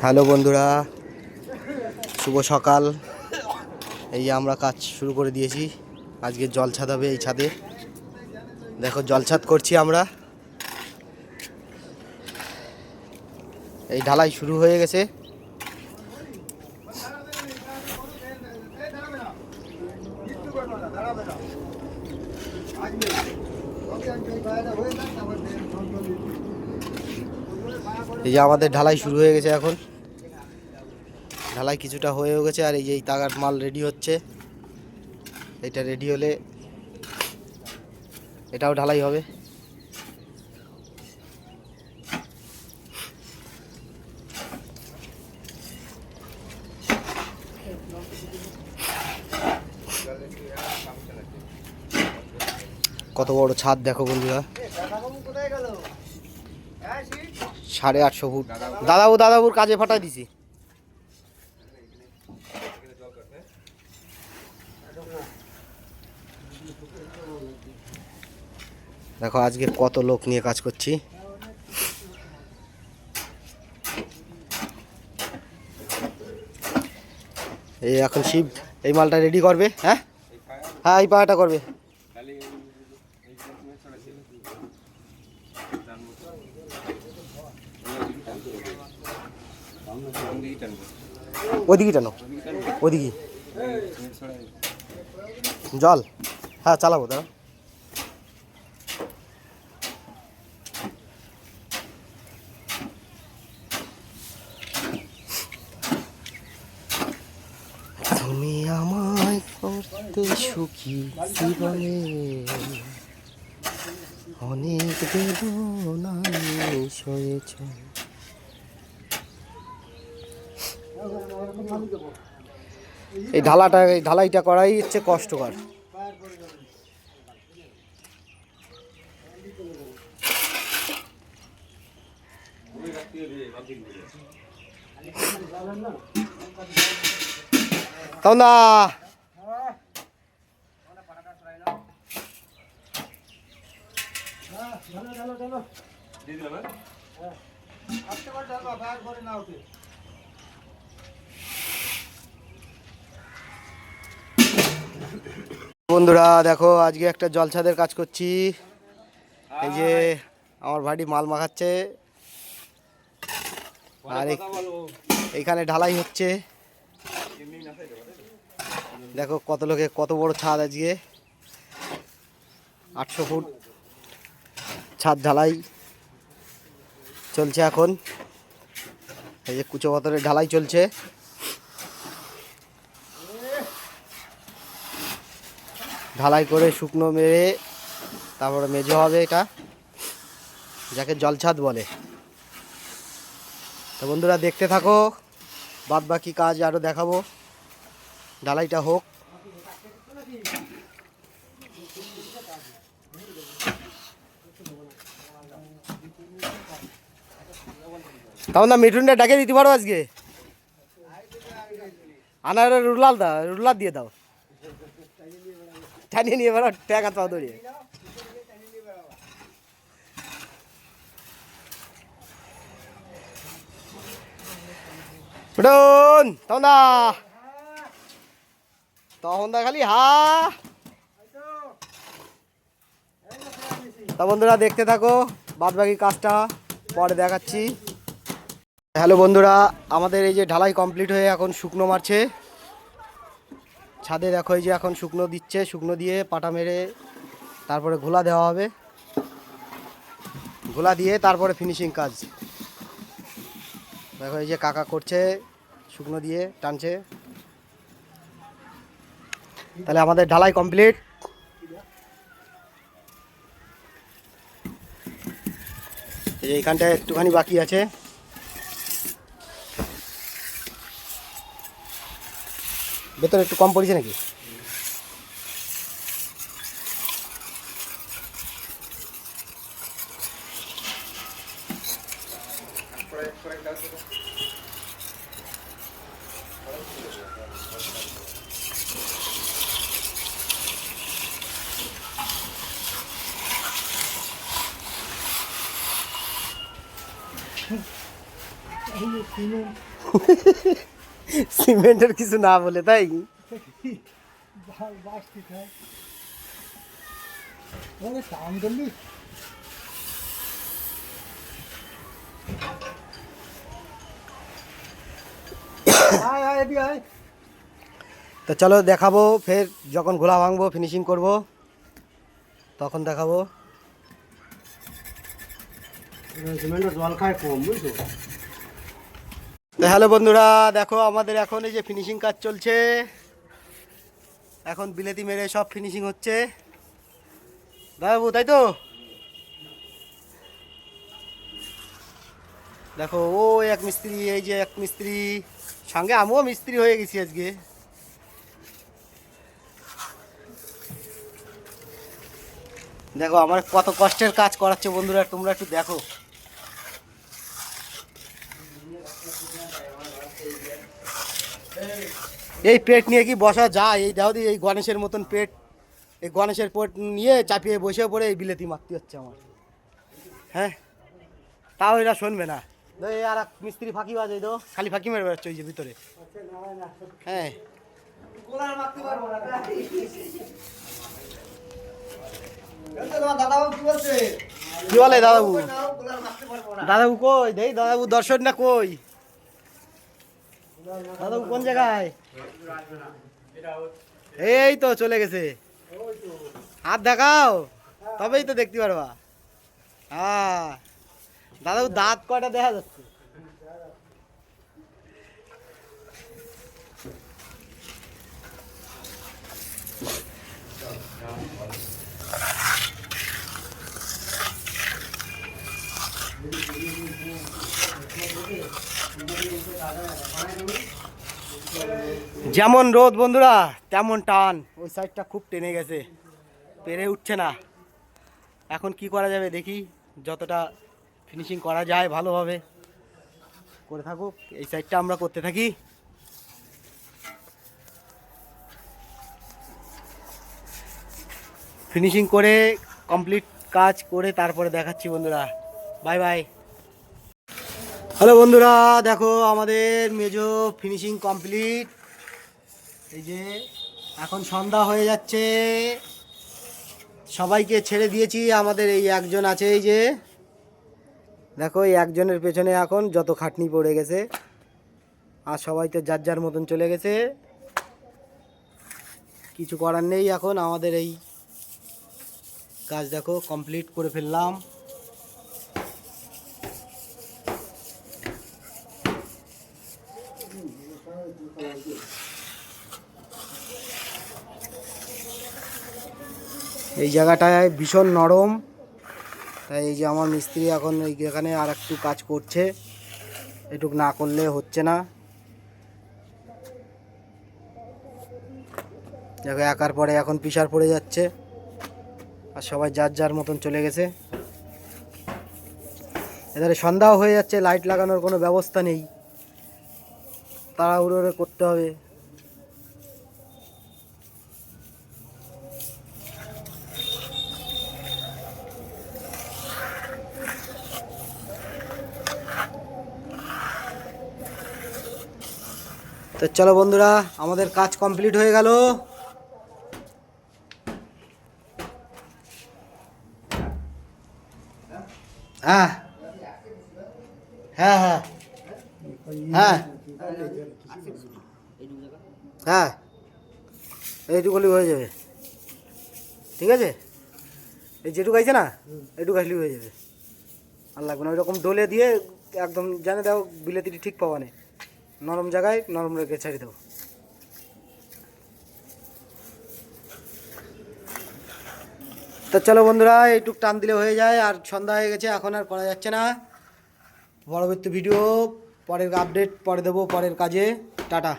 Hello বন্ধুরা, শুভ সকাল। এই যে আমরা কাজ শুরু করে দিয়েছি। আজকে জল ছাদ হবে এই ছাদে। দেখো জল ছাদ করছি আমরা। এই ঢালাই শুরু হয়ে গেছে। এই যে আমাদের ঢালাই শুরু হয়ে গেছে এখন। ঢালাই কিছুটা হয়েও গেছে, আর এই যে এই তাগার মাল রেডি হচ্ছে। এটা রেডি হলে এটাও ঢালাই হবে। কত বড় ছাদ দেখো বন্ধুরা, 850 ফুট। দাদাবুর কাজে ফাটাই দিছি। দেখো আজকে কত লোক নিয়ে কাজ করছি। এই এখন শিব এই মালটা রেডি করবে। হ্যাঁ হ্যাঁ, এই পাহাড়টা করবে। ওদিকে টানো, ওদিকে জল। হ্যাঁ চালাবো দাঁড়া। তুমি আমায় করতে সুখী জীবনে, অনেক বেদনায় সয়েছ। এই ঢালাইটা করাই হচ্ছে কষ্টকর। তন্দা বন্ধুরা দেখো আজকে একটা জলছাদের কাজ করছি। এই যে আমার ভাইটি মাল মাখাচ্ছে, আর এইখানে ঢালাই হচ্ছে। দেখো কত লোকে কত বড় ছাদ। আজকে 800 ফুট ছাদ ঢালাই চলছে এখন। এই যে কুচো পাথরের ঢালাই চলছে। ঢালাই করে শুকনো মেরে তারপরে মেজো হবে, এটা যাকে জলছাদ বলে। তো বন্ধুরা দেখতে থাকো, বাদ বাকি কাজ আরও দেখাবো। ঢালাইটা হোক। তখন না মিঠুনটা ডাকে দিতে পারো আজকে। আনার রুলার দিয়ে দাও, টানিয়ে নিয়ে বেড়াও ট্যাঙ্কা পা দড়িয়ে। মিঠুন তখন দা খালি হা। তা বন্ধুরা দেখতে থাকো, বাদ বাকি কাজটা পরে দেখাচ্ছি। হ্যালো বন্ধুরা, আমাদের এই যে ঢালাই কমপ্লিট হয়ে এখন শুকনো মারছে ছাদে। দেখো এই যে এখন শুকনো দিচ্ছে, শুকনো দিয়ে পাটা মেরে তারপরে ঘোলা দেওয়া হবে। ঘোলা দিয়ে তারপরে ফিনিশিং কাজ। দেখো এই যে কাকা করছে, শুকনো দিয়ে টানছে। তাহলে আমাদের ঢালাই কমপ্লিট। এইখানটা একটুখানি বাকি আছে। ভেতরে একটু কম পড়েছে নাকি? সিমেন্টের কিছু না বলে তাই তো চলো দেখাবো ফের যখন ঘোলা ভাঙবো ফিনিশিং করব তখন দেখাবো। জল খায় কম বুঝছো। তো হ্যালো বন্ধুরা, দেখো আমাদের এখন এই যে ফিনিশিং কাজ চলছে, এখন বিলেতি মেরে সব ফিনিশিং হচ্ছে দাদাবু, তাই তো? দেখো ও এক মিস্ত্রি, এই যে এক মিস্ত্রি, সঙ্গে আমিও মিস্ত্রি হয়ে গেছি আজকে। দেখো আমার কত কষ্টের কাজ করাচ্ছে বন্ধুরা, তোমরা একটু দেখো। এই পেট নিয়ে কি বসা যায়? এই দাও দি, এই গণেশের মতন পেট, এই গণেশের পেট নিয়ে চাপিয়ে বসে পড়ে এই বিলেতি মারতে হচ্ছে আমার। হ্যাঁ, তাও এরা শুনবে না। এই আর এক মিস্ত্রি ফাঁকি বাজে, তো খালি ফাঁকি মেরে বেড়াচ্ছে ওই যে ভিতরে। হ্যাঁ, কি বলে দাদাবু? দাদাবু কই? দেই দাদাবু দর্শন না কই? দাদাবু কোন জায়গায়? এই তো চলে গেছে, হাত দেখাও তবেই তো দেখতে পারবা। হ্যাঁ, দাদাবু দাঁত কয়টা দেখা যাচ্ছে? যেমন রোদ বন্ধুরা তেমন টান, ওই সাইডটা খুব টেনে গেছে, পেরে উঠছে না। এখন কি করা যাবে দেখি, যতটা ফিনিশিং করা যায় ভালোভাবে করে থাকুক। এই সাইডটা আমরা করতে থাকি। ফিনিশিং করে কমপ্লিট কাজ করে তারপরে দেখাচ্ছি বন্ধুরা। Bye bye. হ্যালো বন্ধুরা, দেখো আমাদের মেজো ফিনিশিং কমপ্লিট। এই যে এখন সন্ধ্যা হয়ে যাচ্ছে, সবাইকে ছেড়ে দিয়েছি। আমাদের এই একজন আছে, এই যে দেখো এই একজনের পেছনে এখন যত খাটনি পড়ে গেছে, আর সবাই তো যার যার মতন চলে গেছে, কিছু করার নেই। এখন আমাদের এই কাজ দেখো কমপ্লিট করে ফেললাম। এই জায়গাটায় ভীষণ নরম, তাই এই যে আমার মিস্ত্রি এখন এখানে আর একটু কাজ করছে, এটুক না করলে হচ্ছে না। দেখো একার পরে এখন পিসার পড়ে যাচ্ছে, আর সবাই যার যার মতন চলে গেছে। এধারে সন্ধ্যাও হয়ে যাচ্ছে, লাইট লাগানোর কোনো ব্যবস্থা নেই, তাড়াহুড়ো করতে হবে। তো চলো বন্ধুরা, আমাদের কাজ কমপ্লিট হয়ে গেল। হ্যাঁ হ্যাঁ হ্যাঁ হ্যাঁ হ্যাঁ, এইটুকুলি হয়ে যাবে, ঠিক আছে? এই যেটুকু আছে না, এইটুকু আসলেই হয়ে যাবে, আর লাগবে না। ওই রকম ডলে দিয়ে একদম জানে দাও, বিলেতিটি ঠিক পাওয়া নেই, নরম জায়গায় নরম রেখে ছেড়ে দেবো। তো চলো বন্ধুরা, এইটুক টান দিলে হয়ে যায়। আর সন্ধ্যা হয়ে গেছে, এখন আর করা যাচ্ছে না। পরবর্তী ভিডিও, পরের আপডেট পরে দেবো, পরের কাজে। টাটা।